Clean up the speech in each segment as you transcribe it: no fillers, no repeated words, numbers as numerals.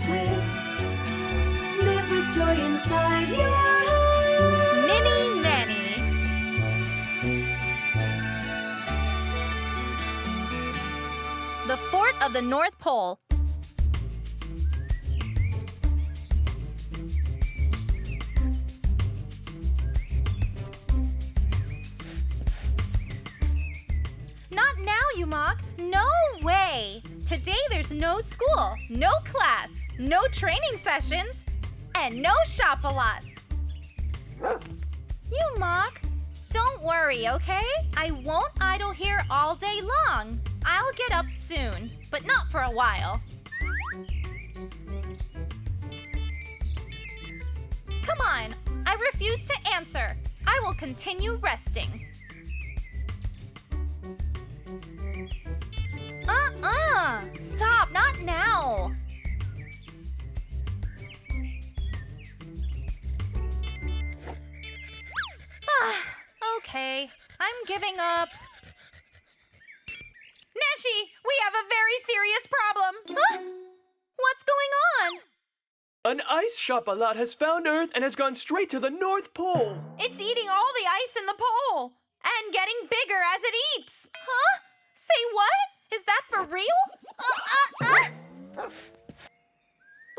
with. Live with joy inside your heart. Mini Manny. The Fort of the North Pole. Not now, you mock. No way. Today there's no school, no class, no training sessions, and no shop-a-lots. You mock. Don't worry, okay? I won't idle here all day long. I'll get up soon, but not for a while. Come on, I refuse to answer. I will continue resting. Stop, not now. Okay, I'm giving up. Nashi, we have a very serious problem. Huh? What's going on? An ice shop-a-lot has found Earth and has gone straight to the North Pole. It's eating all the ice in the pole and getting bigger as it eats. Huh? Say what? Is that for real?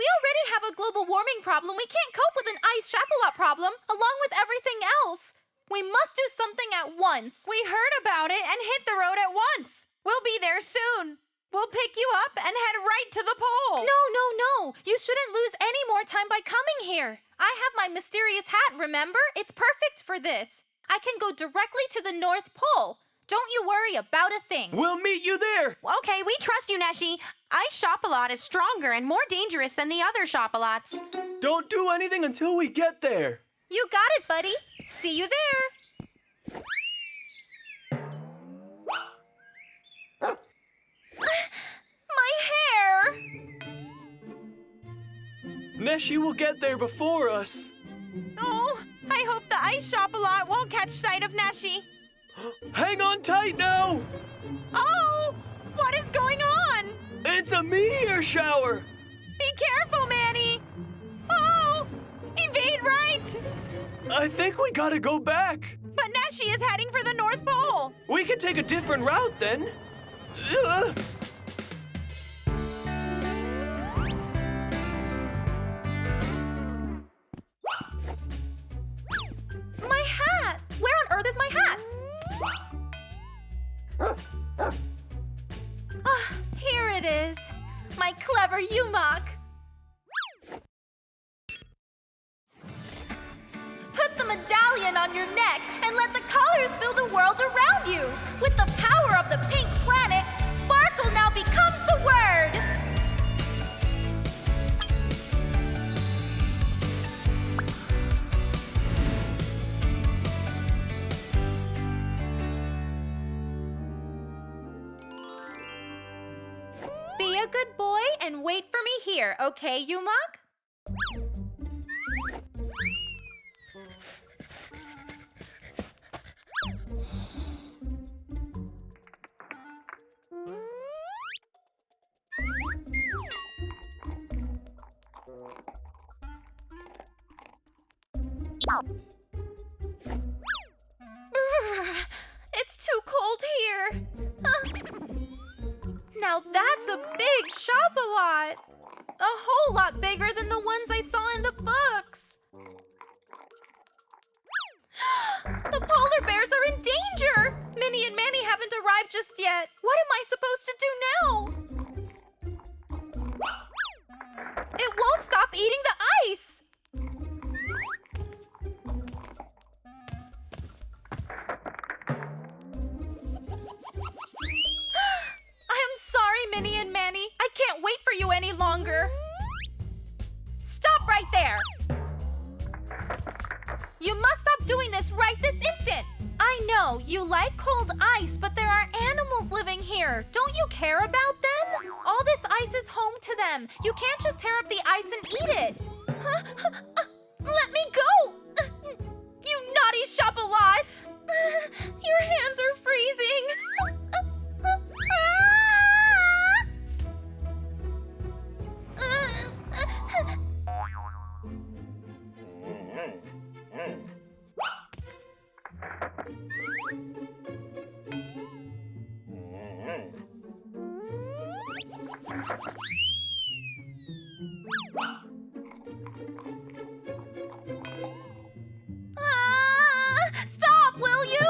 We already have a global warming problem. We can't cope with an ice shop-a-lot problem along with everything else. We must do something at once. We heard about it and hit the road at once. We'll be there soon. We'll pick you up and head right to the pole. No. You shouldn't lose any more time by coming here. I have my mysterious hat, remember? It's perfect for this. I can go directly to the North Pole. Don't you worry about a thing. We'll meet you there. Okay, we trust you, Nashi. Ice shop-a-lot is stronger and more dangerous than the other shop-a-lots. Don't do anything until we get there. You got it, buddy. See you there. My hair! Neşe will get there before us. Oh, I hope the ice shop-a-lot won't catch sight of Nashi. Hang on tight now. Oh, what is going on? It's a meteor shower. Be careful, Manny. Oh, evade right. I think we gotta go back. But Nashi is heading for the North Pole. We can take a different route then. My hat! Where on earth is my hat? Here it is. My clever Yumok. Put the medallion on your neck and let the colors fill the world around you. With the power of the pink planet, sparkle now becomes the word. Be a good boy and wait for me here, okay, Yumok? It's too cold here. Now that's a big shop-a-lot. A whole lot bigger than the ones I saw in the books. The polar bears are in danger. Minnie and Manny haven't arrived just yet. What am I supposed to do now? It won't stop eating the ice. Sorry, Minnie and Manny. I can't wait for you any longer. Stop right there. You must stop doing this right this instant. I know, you like cold ice, but there are animals living here. Don't you care about them? All this ice is home to them. You can't just tear up the ice and eat it. Let me go. You naughty shop-a-lot. Your hands are freezing. Stop, will you?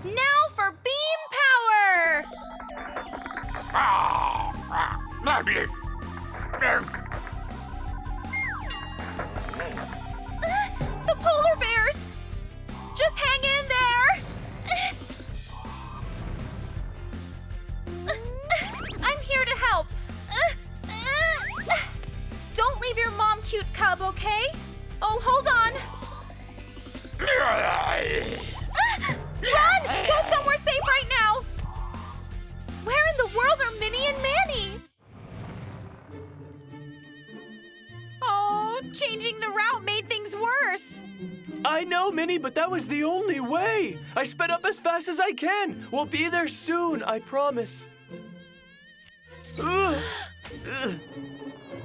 Now for beam power! The polar bears! Just hang in there! I'm here to help. Don't leave your mom, cute cub, okay? Oh, hold on. Run! Go somewhere safe right now! Where in the world are Minnie and Manny? Oh, changing the route made things worse. I know, Minnie, but that was the only way. I sped up as fast as I can. We'll be there soon, I promise. Ugh.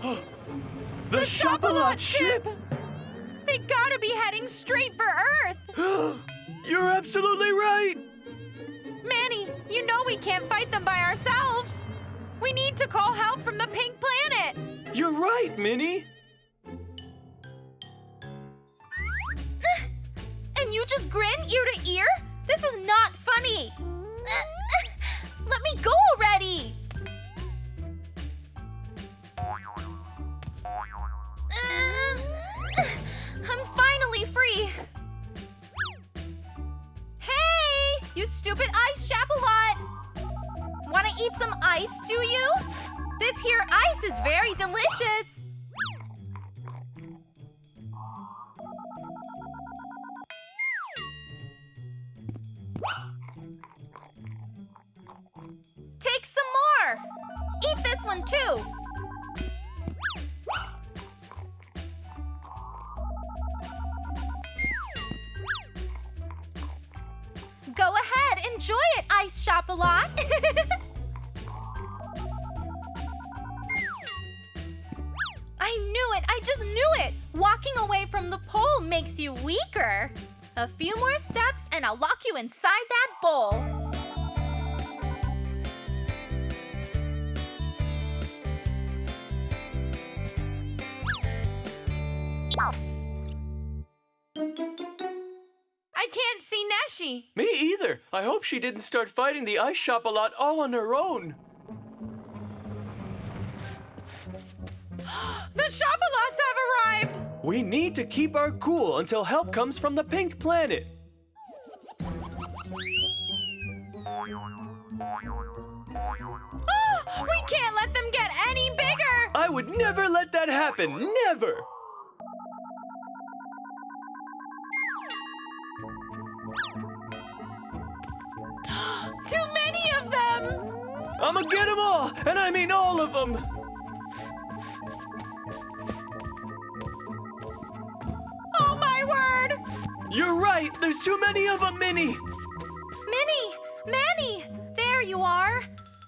Ugh. The Shop-a-Lot ship! They gotta be heading straight for Earth. You're absolutely right. Manny, you know we can't fight them by ourselves. We need to call help from the pink planet. You're right, Minnie. And you just grin ear to ear? This is not funny. Let me go already. I'm finally free. Hey, you stupid ice Shop-a-Lot. Wanna eat some ice, do you? This here ice is very delicious. Take some more. Eat this one too. Go ahead, enjoy it, Ice Shop-a-Lot. I knew it, I just knew it. Walking away from the pole makes you weaker. A few more steps and I'll lock you inside that bowl. I can't see Nashi. Me either. I hope she didn't start fighting the ice Shop-a-Lot all on her own. The Shop-a-Lots have arrived. We need to keep our cool until help comes from the pink planet. We can't let them get any bigger. I would never let that happen. Never. Too many of them. I'ma get them all, and I mean all of them. Oh my word. You're right. There's too many of them, Minnie. Minnie! Manny! There you are.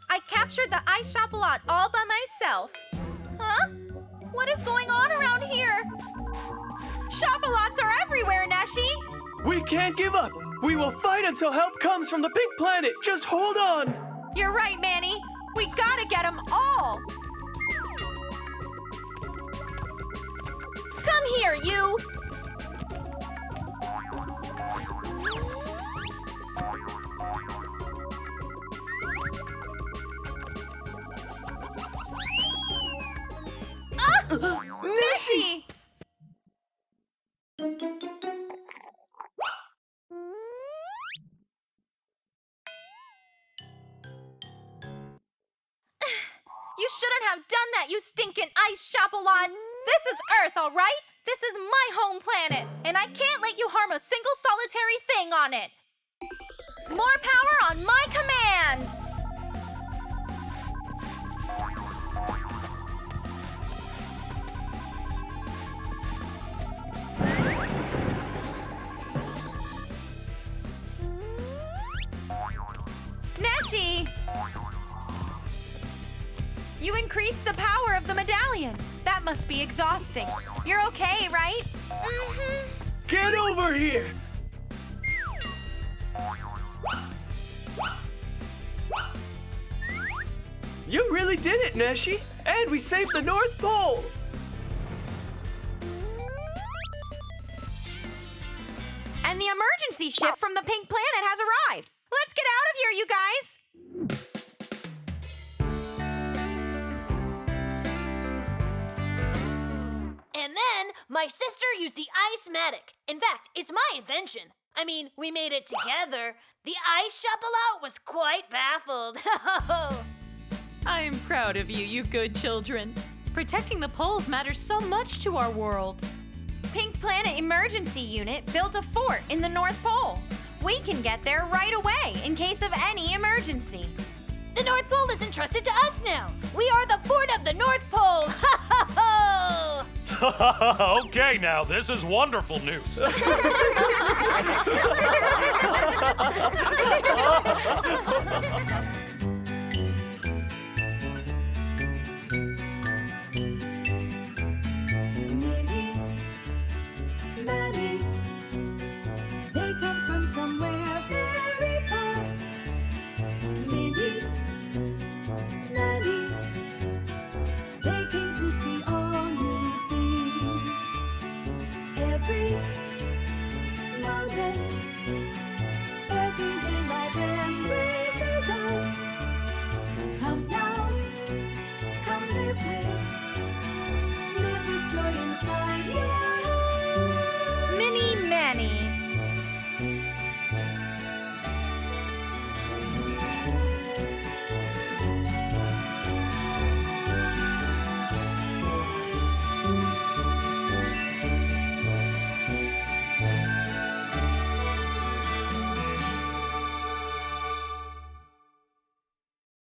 I captured the ice Shop-a-Lot all by myself. Huh? What is going on around here? Shop-a-Lots are everywhere, Nashi. We can't give up. We will fight until help comes from the pink planet. Just hold on. You're right, Manny. We gotta get them all. Come here, you! Nashi! You shouldn't have done that, you stinking ice Shop-a-Lot! This is Earth, all right? This is my home planet, and I can't let you harm a single solitary thing on it! More power on my command! Nashi! You increased the power of the medallion. That must be exhausting. You're okay, right? Get over here! really did it, Nashi. And we saved the North Pole. And the emergency ship from the Pink Planet has arrived. Let's get out of here, you guys! And then my sister used the ice-matic. In fact, it's my invention. I mean, we made it together. The ice chapel-out was quite baffled. I am proud of you, you good children. Protecting the poles matters so much to our world. Pink Planet Emergency Unit built a fort in the North Pole. We can get there right away in case of any emergency. The North Pole is entrusted to us now. We are the fort of the North Pole. Okay, now this is wonderful news. Minnie, Maddie, they come from somewhere very far. Minnie, Maddie, they came to see all new things. Every moment